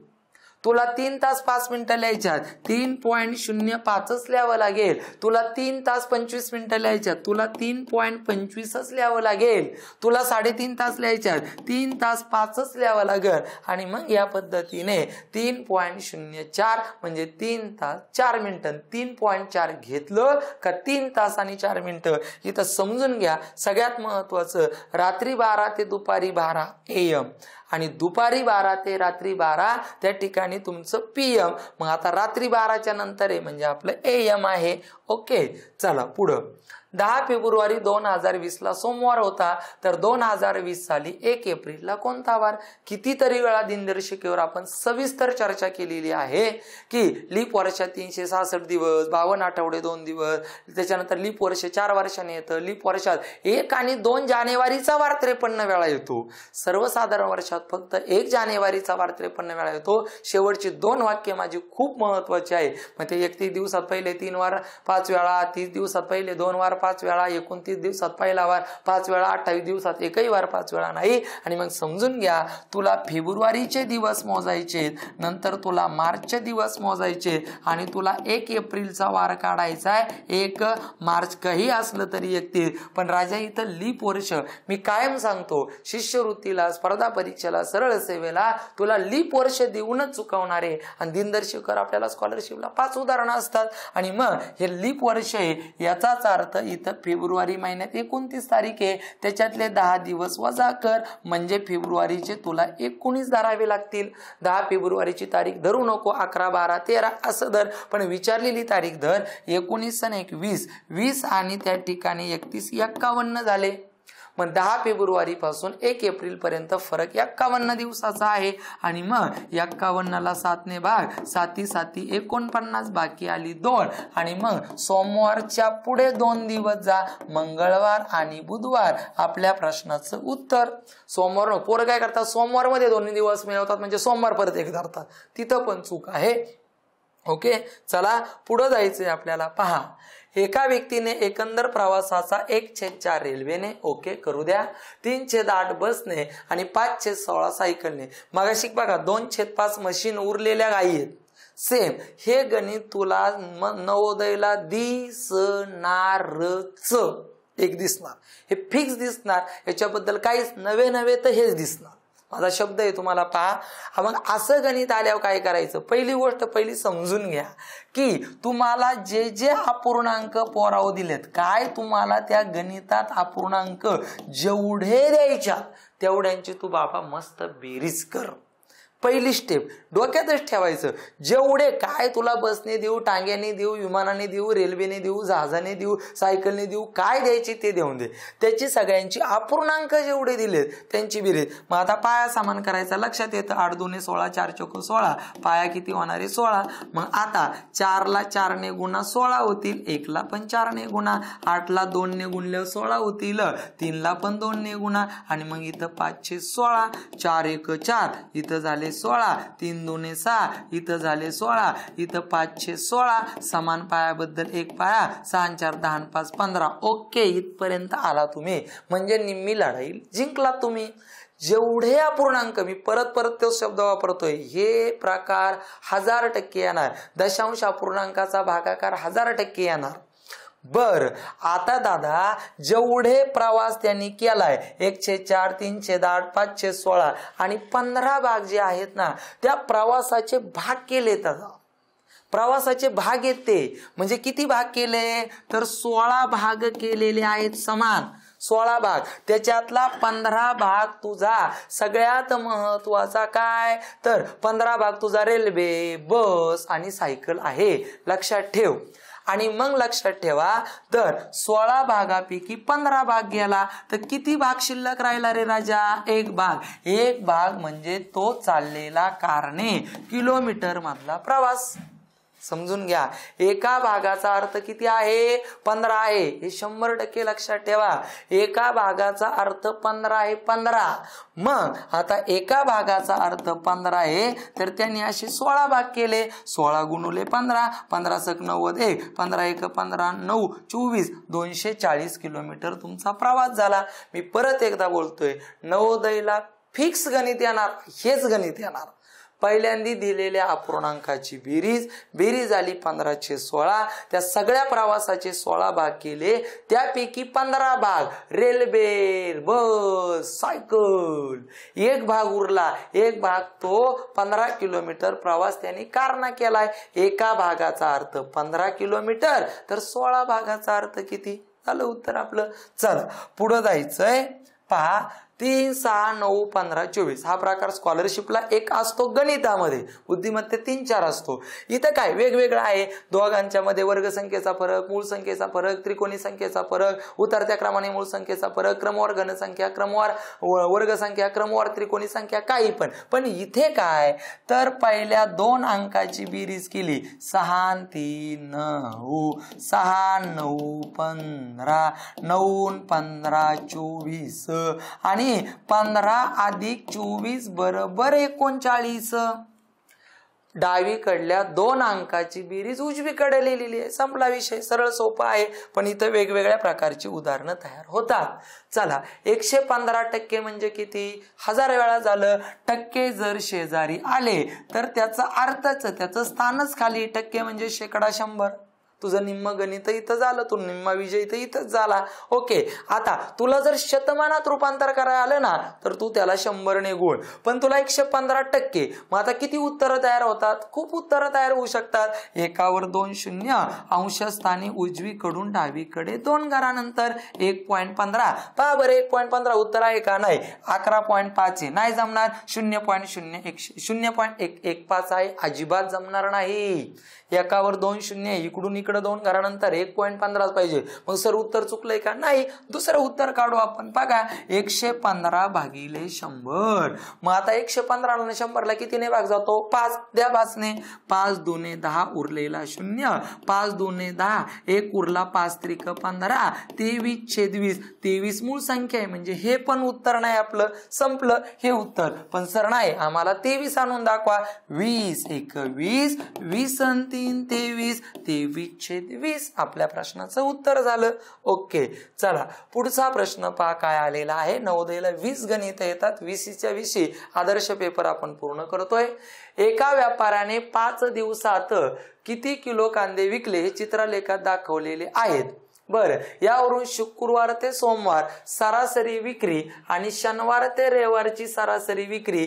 तुला 3 तास 5 मिनिटं लिहायच्यात, 3.05 लिहावं लागेल. तुला 3 तास 25 मिनिटं लिहायच्यात, तुला 3.25 लिहावं लागेल. तुला 3.5 तास लिहायच्यात, 3 तास 5 लिहावं लागेल. आणि मग या पद्धतीने 3.04 म्हणजे 3 तास 4 मिनिटं. 3.4 घेतलं का 3 तास आणि 4 मिनिटं. इथं समजून घ्या, सगळ्यात महत्वाचं, रात्री 12 ते दुपारी 12 AM आणि दुपारी 12 ते रात्री 12 त्या ठिकाणी तुमचं PM. मग आता रात्री 12च्या नंतर आहे म्हणजे आपलं AM आहे. ओके, चला पुढं. 10 फेब्रुवारी 2020 सोमवार होता, तर 2020 साली 1 एप्रिलला कोणता वार. कितीतरी वेळा दिनदर्शिकेवर आपण सविस्तर चर्चा केलेली आहे की लीप वर्षात 366 दिवस, 52 आठवडे 2 दिवस, त्याच्यानंतर लीप वर्ष 4 वर्षांनी येतं. लीप वर्षात 1 आणि 2 जानेवारीचा वार 53 वेळा येतो. सर्वसाधारण वर्षात फक्त 1 जानेवारीचा वार 53 वेळा येतो. शेवटची 2 वाक्य माझी खूप महत्वाची आहे. मग ते 31 दिवसात पहिले 3 वार 5 वेळा, 30 दिवसात पहिले 2 वार 5 वेळा, 29 दिवसात पहिला वार 5 वेळा, 28 दिवसात एकही वार 5 वेळा नाही. आणि मग समजून घ्या, तुला फेब्रुवारीचे दिवस मोजायचे, नंतर तुला मार्चचे दिवस मोजायचे आणि तुला 1 एप्रिलचा वार काढायचा आहे. 1 मार्च काही असलं तरी 31. पण राजा इथं लीप वर्ष, मी कायम सांगतो, शिष्यवृत्तीला, स्पर्धा परीक्षेला, सरळ सेवेला तुला लीप वर्ष देऊनच चुकवणार आहे. आणि दिनदर्शिकेवर आपल्याला स्कॉलरशिपला 5 उदाहरणं असतात. आणि मग हे लीप वर्ष आहे, याचाच अर्थ इथं फेब्रुवारी महिन्यात 29 तारीख आहे, त्याच्यातले 10 दिवस वजा कर म्हणजे फेब्रुवारीचे तुला 19 धरावे लागतील. 10 फेब्रुवारीची तारीख धरू नको, 11, 12, 13 असं धर, पण विचारलेली तारीख धर. 19 आणि 21, 20 आणि त्या ठिकाणी 31, 51 झाले. मग 10 फेब्रुवारी पासून 1 एप्रिल पर्यंत फरक 51 दिवसाचा आहे. आणि मग 51ला 7 ने भाग, 7 7 49, बाकी आली 2. आणि मग सोमवारच्या पुढे 2 दिवस जा, मंगळवार आणि बुधवार. आपल्या प्रश्नाचं उत्तर सोमवार. पोरं काय करतात, सोमवार मध्ये 2 दिवस मिळवतात म्हणजे सोमवार परत 1 धरतात. तिथं पण चूक आहे. ओके, चला पुढे जायचंय आपल्याला. पहा, एका व्यक्तीने एकंदर प्रवासाचा 1/4 रेल्वेने, ओके करू द्या, 3/8 बसने आणि 5/16 सायकलने. मागाशी बघा 2/5 मशीन उरलेल्या गायी आहेत. सेम हे गणित तुला नवोदयला दिसणारच. एक दिसणार, हे फिक्स दिसणार, याच्याबद्दल काहीच नवे तर हेच दिसणार. माझा शब्द आहे तुम्हाला पहा. मग असं गणित आल्यावर काय करायचं, पहिली गोष्ट पहिली समजून घ्या की तुम्हाला जे जे अपूर्णांक पोराव दिलेत, काय तुम्हाला त्या गणितात अपूर्णांक जेवढे द्यायच्या तेवढ्यांची तू बाबा मस्त बेरीज कर. पहिली स्टेप डोक्यातच ठेवायचं, जेवढे काय तुला बसने देऊ, टांग्याने देऊ, विमानाने देऊ, रेल्वेने देऊ, जहाजाने देऊ, सायकलने देऊ, काय द्यायची ते देऊन दे. त्याची सगळ्यांची अपूर्णांक जेवढे दिलेत त्यांची बेरीज. मग आता पाया समान करायचा, लक्षात येतं 8 2 16, 4 चौक 16, पाया किती होणार आहे 16. मग आता 4 ला 4 ने गुणा 16 होतील, 1 ला पण 4 ने गुणा, 8 ला 2 ने गुणल्यावर 16 होतील, 3 ला पण 2 ने गुणा, आणि मग इथं 5 16, 4 1 4, इथं झाले 16, 3 2 6, इथं झाले 16, इथं 5 16, समान पायाबद्दल एक पाया, 6 4 10 5 15. ओके, इथपर्यंत आला तुम्ही, म्हणजे निम्मी लढाई जिंकला तुम्ही. जेवढे अपूर्णांक, मी परत तो शब्द वापरतोय, हे प्रकार 1000% येणार. दशांश अपूर्णांकाचा भागाकार 1000% येणार. बर, आता दादा जेवढे प्रवास त्यांनी केलाय 1/4, 3/8, 5/16 आणि 15 भाग जे आहेत ना, त्या प्रवासाचे भाग केले. दादा प्रवासाचे भाग येते म्हणजे किती भाग केले, तर 16 भाग केलेले आहेत समान. 16 भाग, त्याच्यातला 15 भाग तुझा सगळ्यात महत्वाचा काय, तर 15 भाग तुझा रेल्वे, बस आणि सायकल आहे, लक्षात ठेव. आणि मग लक्षात ठेवा, तर 16 भागापैकी 15 भाग गेला तर किती भाग शिल्लक राहिला रे राजा, 1 भाग. 1 भाग म्हणजे तो चाललेला कारणे, किलोमीटर मधला प्रवास. समजून घ्या, एका भागाचा अर्थ किती आहे, 15 आहे. हे 100% लक्षात ठेवा, एका भागाचा अर्थ 15 आहे, 15. मग आता एका भागाचा अर्थ 15 आहे, तर त्यांनी असे 16 भाग केले. 16 गुणुले 15, 15 सक 90, 15 1 15, 9 24, 240 किलोमीटर तुमचा प्रवास झाला. मी परत एकदा बोलतोय, नवोदयला फिक्स गणित येणार, हेच गणित येणार. पहिल्यांदा दिलेल्या अपूर्णांकाची बेरीज झाली 15/16. त्या सगळ्या प्रवासाचे 16 भाग केले, त्यापैकी 15 भाग रेल्वे, बस, सायकल. 1 भाग उरला, 1 भाग तो 15 किलोमीटर प्रवास त्यांनी कारणा केलाय. एका भागाचा अर्थ 15 किलोमीटर, तर 16 भागाचा अर्थ किती झालं उत्तर आपलं. चला पुढे जायचंय. पहा, 3 6 9 15 24 हा प्रकार स्कॉलरशिपला एक असतो, गणितामध्ये बुद्धिमत्ते 3 4 असतो. इथं काय वेगवेगळं आहे, दोघांच्या मध्ये वर्गसंख्येचा फरक, मूळ संख्येचा फरक, त्रिकोणी संख्येचा फरक, उतरत्या क्रमाने मूळ संख्येचा फरक, क्रमवार घनसंख्या, क्रमवार वर्गसंख्या, क्रमवार त्रिकोणी संख्या, काही पण इथे काय, तर पहिल्या 2 अंकाची बेरीज केली, 6 3 9, 6 9 15, 9 15 24 आणि 15 अधिक 24 बरोबर 39. डावीकडल्या 2 अंकाची बेरीज उजवीकडे लिहिलेली आहे. संपला विषय, सरळ सोपा आहे. पण इथं वेगवेगळ्या प्रकारची उदाहरणं तयार होतात. चला, 115% म्हणजे किती, 1000 वेळा झालं. टक्के जर शेजारी आले तर त्याचा अर्थच, त्याचं स्थानच खाली, टक्के म्हणजे शेकडा 100. तुझं निम्म गणित इथं झालं, तू निम्मा विजय इथंच झाला. ओके, आता तुला जर शतमानात रूपांतर करायला आलं ना, तर तू त्याला 100 ने गुण. पण तुला 115%, मग आता किती उत्तरं तयार होतात, खूप उत्तरं तयार होऊ शकतात. 1वर 2 शून्य, अंशस्थानी उजवीकडून डावीकडे 2 घरानंतर 1.15. पहा बरं, 1.15 उत्तर आहे का, नाही. 11.5 आहे, नाही जमणार. 0.015 आहे, अजिबात जमणार नाही. 1वर 2 शून्य, इकडून इकडे 2 घरानंतर 1.15 पाहिजे. मग सर उत्तर चुकलंय का, नाही. दुसरं उत्तर काढू आपण. बघा, 115 भागिले 100. मग आता 115 आणि 100 ला कितीने भाग जातो, 5 द्या 5 ने. 5 2 10 उरलेला 0, 5 2 10, 1 उरला, 5 3 15, 23/20. 23 मूळ संख्या आहे, म्हणजे हे पण उत्तर नाही आपलं, संपलं हे उत्तर. पण सर नाही, आम्हाला 23 आणून दाखवा. 20 1 20, 20 आणि 3 23, 23/20 आपल्या प्रश्नाचं उत्तर झालं. ओके, चला पुढचा प्रश्न पहा काय आलेला आहे. नवोदयला 20 गणित येतात, 20च्या 20 आदर्श पेपर आपण पूर्ण करतोय. एका व्यापाऱ्याने 5 दिवसात किती किलो कांदे विकले हे चित्रलेखात दाखवलेले आहेत. बरं, यावरून शुक्रवार ते सोमवार सरासरी विक्री आणि शनिवार ते रविवारची सरासरी विक्री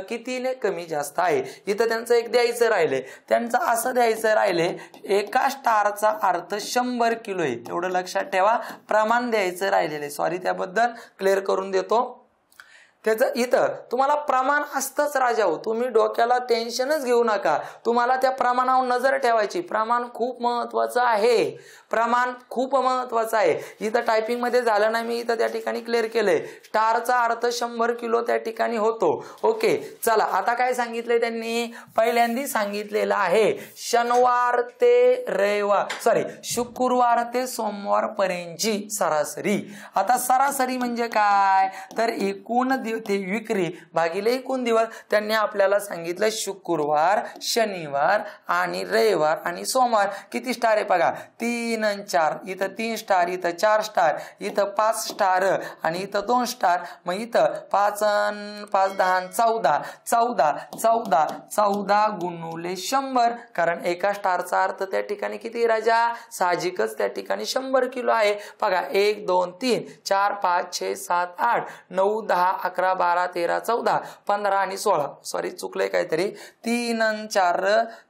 कितीने कमी जास्त आहे. इथं त्यांचं एक द्यायचं राहिले, त्यांचं असं द्यायचं राहिले, एका स्टारचा अर्थ 100 किलो आहे. एवढं लक्षात ठेवा, प्रमाण द्यायचं राहिलेले. सॉरी, त्याबद्दल क्लिअर करून देतो. त्याचं इथं तुम्हाला प्रमाण असतंच राजा हो, तुम्ही डोक्याला टेन्शनच घेऊ नका. तुम्हाला त्या प्रमाणावर नजर ठेवायची. प्रमाण खूप महत्वाचं आहे, प्रमाण खूप महत्वाचं आहे. इथं टायपिंग मध्ये झालं नाही, मी इथं त्या ठिकाणी क्लिअर केलंय. स्टारचा अर्थ 100 किलो त्या ठिकाणी होतो. ओके, चला आता काय सांगितलंय त्यांनी, पहिल्यांदा सांगितलेलं आहे शनिवार ते रविवार, सॉरी शुक्रवार ते सोमवार पर्यंतची सरासरी. आता सरासरी म्हणजे काय, तर एकूण ते विक्री भागिले एकूण दिवस. त्यांनी आपल्याला सांगितलं शुक्रवार, शनिवार आणि रविवार आणि सोमवार. किती स्टार आहे बघा, 3 आणि 4. इथं 3 स्टार, इथं 4 स्टार, इथं 5 स्टार आणि इथं 2 स्टार. मग इथं 5 आणि 5 10 14 14 14 14 गुणुले 100. कारण एका स्टारचा अर्थ त्या ठिकाणी किती राजा, साहजिकच त्या ठिकाणी 100 किलो आहे. बघा 1 2 3 4 5 6 7 8 9 10 11 12 13 14 15 आणि 16. सॉरी चुकलंय काहीतरी, 3 आणि 4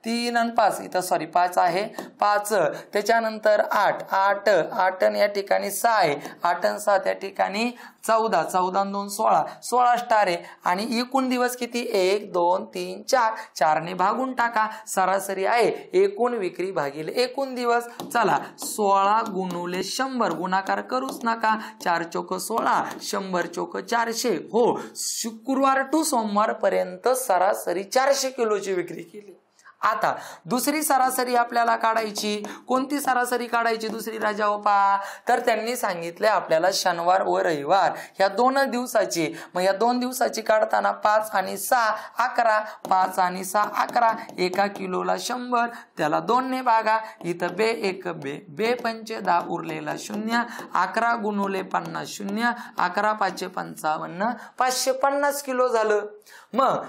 3 आणि 5, इथं सॉरी 5 आहे, 5 त्याच्यानंतर 8 8 8 या ठिकाणी 6 आहे, 8 आणि 6 त्या ठिकाणी 14 14 आणि 2 16 16 स्टार आहे. आणि एकूण दिवस किती, 1 2 3 4 4 ने भागून टाका. सरासरी आहे एकूण विक्री भागिले एकूण दिवस. चला 16 गुणुले 100, गुणाकार करूच नका. 4 चोक 16, 100 चोक 400. हो, शुक्रवार टू सोमवार पर्यंत सरासरी 400 किलोची विक्री केली. आता दुसरी सरासरी आपल्याला काढायची. कोणती सरासरी काढायची दुसरी राजा होपा, तर त्यांनी सांगितले आपल्याला शनिवार व रविवार ह्या 2 दिवसाची. मग या 2 दिवसाची काढताना 5 आणि 6 11, 5 आणि 6 11, एका किलोला 100, त्याला 2 ने भागा. इथं बे 1 बे बे 5 10 उरलेला 0, 11 गुणुले 50 0, 11 5 55, 550 किलो झालं. मग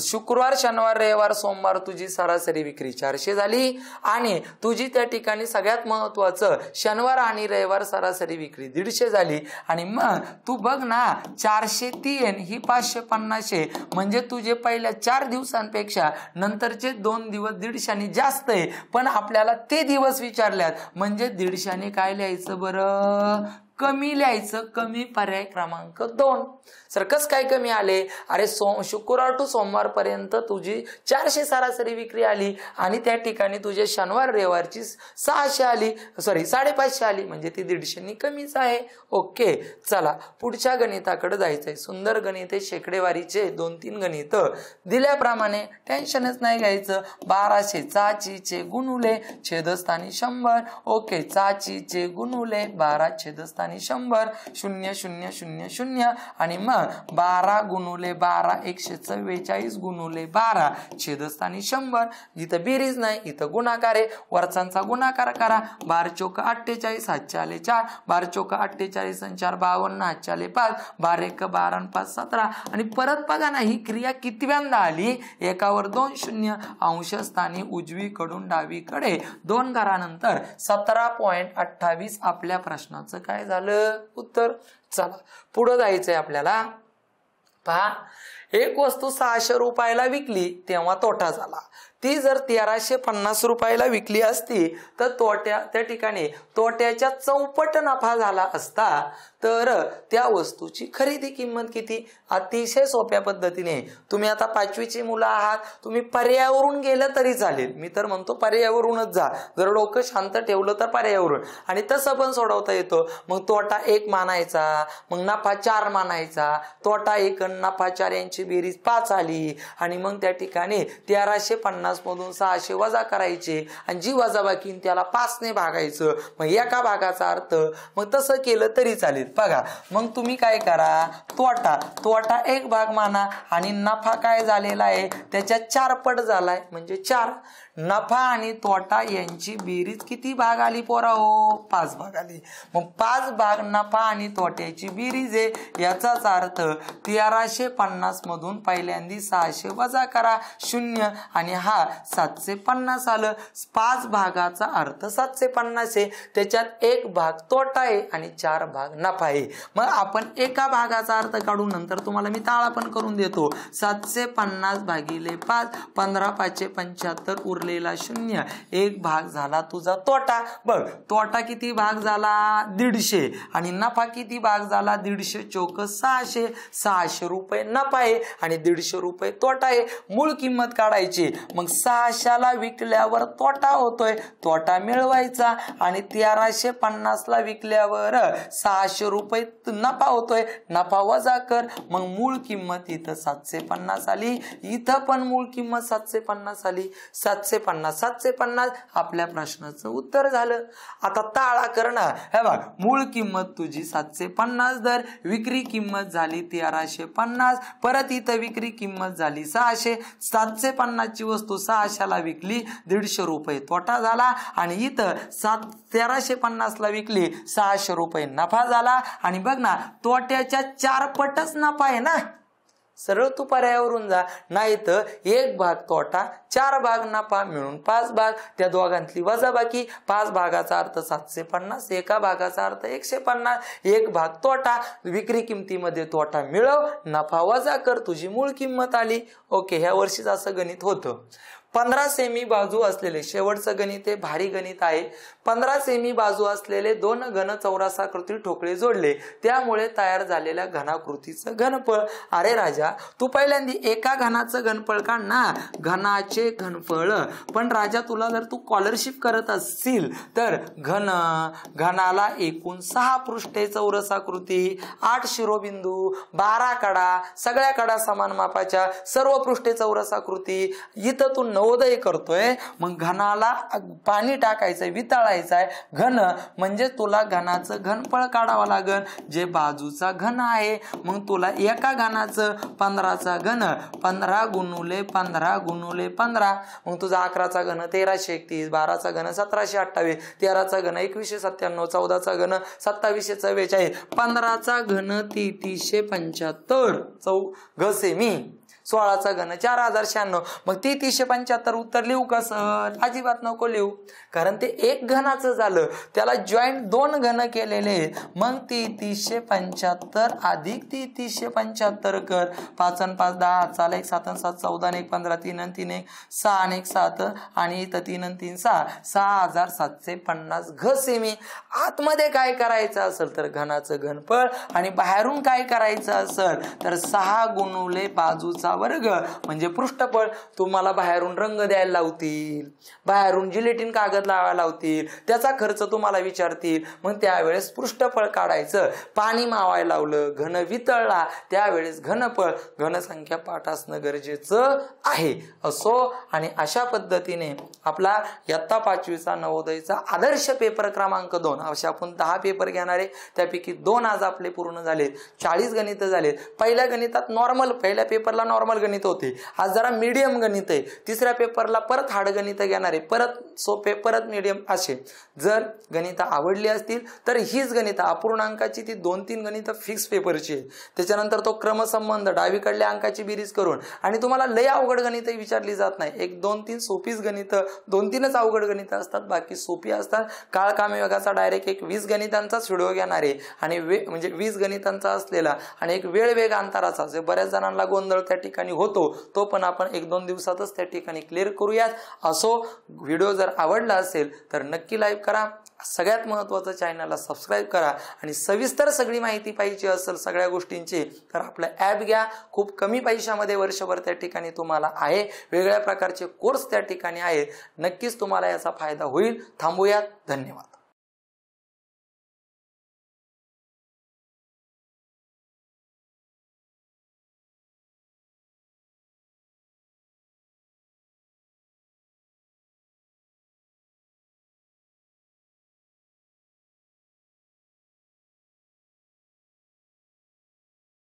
शुक्रवार शनिवार रविवार सोमवार तुझी सरासरी विक्री 400 झाली. आणि तुझी त्या ठिकाणी सगळ्यात महत्वाचं शनिवार आणि रविवार सरासरी विक्री 150 झाली. आणि मग तू बघ ना, 403 ही 550, म्हणजे तुझे पहिल्या 4 दिवसांपेक्षा नंतरचे 2 दिवस 150 जास्त आहे. पण आपल्याला ते दिवस विचारल्यात, म्हणजे 150 काय लिहायचं बरं, कमी लिहायचं. कमी पर्याय क्रमांक 2. सर कस काय कमी आले, अरे शुक्रवार टू सोमवार पर्यंत तुझी 400 सरासरी विक्री आली आणि त्या ठिकाणी तुझे शनिवार रविवारची 600 आली, सॉरी 550 आली, म्हणजे ती 150 कमीच आहे. ओके, चला पुढच्या गणिताकडे जायचंय. सुंदर गणित आहे, शेकडेवारीचे 2-3 गणित दिल्याप्रमाणे, टेन्शनच नाही घ्यायचं. 1200 चाचीचे गुणुले छेदस्थानी 100. ओके, चाचीचे गुणुले 12 छेदस्थानी 100 0 0 0 0. आणि मग 12 गुणुले 12 144 गुणुले 12 छेदस्थानी 100. जिथं बेरीज नाही इथं गुणाकार आहे, वरचांचा गुणाकार करा. 12 चोक 48, 7 आले 4, 12 चोक 48 आणि 4 52, 7 आले 5, 12 1 12 आणि 5 17. आणि परत बघा ना, ही क्रिया कितव्यांदा आली, एकावर 2 शून्य, अंशस्थानी उजवीकडून डावीकडे 2 घरानंतर 17.28 आपल्या प्रश्नाचं काय झालं उत्तर. चला पुढे जायचंय आपल्याला. पहा, एक वस्तू 600 रुपयाला विकली तेव्हा तोटा झाला. ती जर 1350 रुपयाला विकली असती तर त्या ठिकाणी तोट्याच्या चौपट नफा झाला असता. तर त्या वस्तूची खरेदी किंमत किती. अतिशय सोप्या पद्धतीने, तुम्ही आता 5वीची मुलं आहात, तुम्ही पर्यायावरून गेलं तरी चालेल. मी तर म्हणतो पर्यायावरूनच जा, जर डोकं शांत ठेवलं तर पर्यायावरून. आणि तसं पण सोडवता येतो. मग तोटा 1 मानायचा, मग नफा 4 मानायचा. तोटा 1 आणि नफा 4 यांची बेरीज 5 आली. आणि मग त्या ठिकाणी 1350 मधून 600 वजा करायचे आणि जी वजाबाकी त्याला 5 ने भागायचं. मग एका भागाचा अर्थ, मग तसं केलं तरी चालेल. बघा, मग तुम्ही काय करा, तोटा 1 भाग माना आणि नफा काय झालेला आहे त्याच्या 4 पट झालाय, म्हणजे 4. नफा आणि तोटा यांची बेरीज किती भाग आली पोराओ, 5 भाग आली. मग 5 भाग नफा आणि तोट्याची बेरीज आहे. याचाच अर्थ 1350 मधून पहिल्यांदा 600 वजा करा 0 आणि हा 750 आलं. 5 भागाचा अर्थ 750 आहे, त्याच्यात 1 भाग तोटा आहे आणि 4 भाग नफा आहे. मग आपण एका भागाचा अर्थ काढून नंतर तुम्हाला मी ताळा पण करून देतो. 750 भागिले 5, 15 5 75, उरलेला 0. 1 भाग झाला तुझा तोटा. बघ तोटा किती भाग झाला? 150. आणि नफा किती भाग झाला? 150 चौक 600. 600 रुपये नफा आहे आणि 150 रुपये तोटा आहे. मूळ किंमत काढायची. मग 600ला विकल्यावर तोटा होतोय, तोटा मिळवायचा. आणि 1350 ला विकल्यावर 600 रुपये नफा होतोय, नफा वजा कर. मग मूळ किंमत इथं 750 आली, इथं पण मूळ किंमत 750 आली. 750 आपल्या प्रश्नाचं उत्तर झालं. आता ताळा करणार. हे बघ मूळ किंमत तुझी 750 दर, विक्री किंमत झाली 1350, परत इथं विक्री किंमत झाली 600. 750 ची वस्तू 600ला विकली, 150 रुपये तोटा झाला. आणि इथं 1350 ला विकली, 600 रुपये नफा झाला. आणि बघ ना तोट्याच्या 4 पटच नफा आहे ना. सरळ तू पर्यायावरून जा. नाही तर 1 भाग तोटा, 4 भाग नफा मिळून 5 भाग. त्या दोघांतली वजाबाकी. 5 भागाचा अर्थ 750, एका भागाचा अर्थ 150. 1 भाग तोटा, विक्री किमतीमध्ये तोटा मिळव, नफा वजा कर, तुझी मूळ किंमत आली. ओके, ह्या वर्षीच असं गणित होतं. 15 सेमी बाजू असलेले, शेवटचं गणित आहे, भारी गणित आहे. 15 सेमी बाजू असलेले 2 घन चौरसाकृती ठोकळे जोडले, त्यामुळे तयार झालेल्या घनाकृतीचं घनफळ. अरे राजा, तू पहिल्यांदा एका घनाचं घनफळ काढ ना, घनाचे घनफळ. पण राजा तुला जर तू स्कॉलरशिप करत असशील तर घनाला एकूण 6 पृष्ठे चौरसाकृती, 8 शिरोबिंदू, 12 कडा, सगळ्या कडा समान मापाच्या, सर्व पृष्ठे चौरसाकृती. इथं तू नवोदय करतोय. मग घनाला पाणी टाकायचंय, वितळायचं आहे. घन म्हणजे तुला घनाचं घनफळ काढावं लागेल, जे बाजूचा घन आहे. मग तुला एका घनाचं 15चा घन, 15 गुणुले 15 गुणुले 15. मग तुझा 11चा घन 1331, 12चा घन 1728, 13चा घन 2197, 14चा घन 2744, 15चा घन 3375 घ सेमी, 16चा घन 4096. मग 3375 उत्तर लिहू का सर? अजिबात नको लिहू, कारण ते एक घनाचं झालं, त्याला जॉईंट 2 घन केलेले. मग 3375 अधिक 3375 कर. 5 आणि 5 10, चाल 1 7 आणि 7 14 आणि 1 15, 3 आणि 3 1 6 आणि 1 7, आणि इथं 3 आणि 3 6, 6750 घ सेमी. आतमध्ये काय करायचं असेल तर घनाचं घनफळ, आणि बाहेरून काय करायचं असेल तर 6 गुणुले बाजूचा वर्ग म्हणजे पृष्ठफळ. तुम्हाला बाहेरून रंग द्यायला लावतील, बाहेरून जिलेटिन कागद लावायला लावतील, त्याचा खर्च तुम्हाला विचारतील. मग त्यावेळेस पृष्ठफळ काढायचं. पाणी मावायला लावलं, घन वितळला, त्यावेळेस घनफळ, घनसंख्या पाठ असणं गरजेचं आहे. असो, आणि अशा पद्धतीने आपला इयत्ता 5वीचा नवोदयचा आदर्श पेपर क्रमांक 2, अशा आपण 10 पेपर घेणार आहे, त्यापैकी 2 आज आपले पूर्ण झाले. 40 गणित झाले. पहिल्या गणितात नॉर्मल, पहिल्या पेपरला नॉर्मल गणित होते, आज जरा मीडियम गणित आहे. तिसऱ्या पेपरला परत हार्ड गणित घेणार आहे, परत सोपे, परत मीडियम असे. जर गणित आवडली असतील तर हीच गणित अपूर्णांकाची ती 2-3 गणित फिक्स पेपरची आहे. त्याच्यानंतर तो क्रमसंबंध डावीकडल्या अंकाची बेरीज करून, आणि तुम्हाला लय अवघड गणित विचारली जात नाही. 1 2 3 सोपीच गणित, 2-3च अवघड गणित असतात, बाकी सोपी असतात. काळकामी विभागाचा डायरेक्ट एक 20 गणितांचाच व्हिडिओ घेणार आहे, आणि म्हणजे 20 गणितांचा असलेला आणि एक वेळ वेग अंतराचा, जे बऱ्याच जणांना गोंधळ त्या ठिकाणी होतो, तो पण आपण 1-2 दिवसातच त्या ठिकाणी क्लिअर करूयात. असो, व्हिडिओ जर आवडला असेल तर नक्की लाईक करा. सगळ्यात महत्त्वाचं चॅनलला सबस्क्राईब करा. आणि सविस्तर सगळी माहिती पाहिजे असेल सगळ्या गोष्टींची तर आपलं ॲप घ्या. खूप कमी पैशामध्ये वर्षभर त्या ठिकाणी तुम्हाला आहे. वेगळ्या प्रकारचे कोर्स त्या ठिकाणी आहेत. नक्कीच तुम्हाला याचा फायदा होईल. थांबूयात. धन्यवाद.